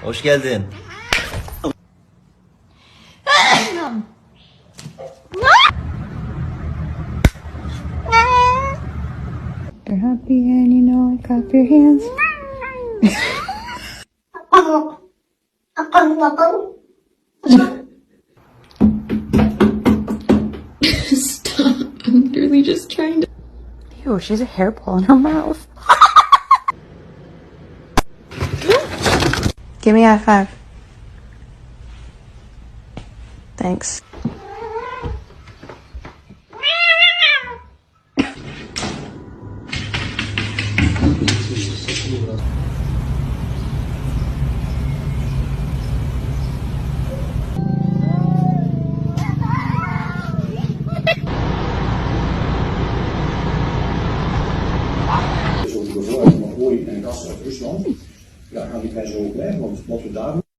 Hoş geldin. You're happy and you know it, clap your hands. Stop. I'm literally just trying to. Ew, she has a hairball in her mouth. Give me a high five. Thanks. Van olie en gas uit Rusland. Ja, gaan die prijzen ook weg, want wat we daar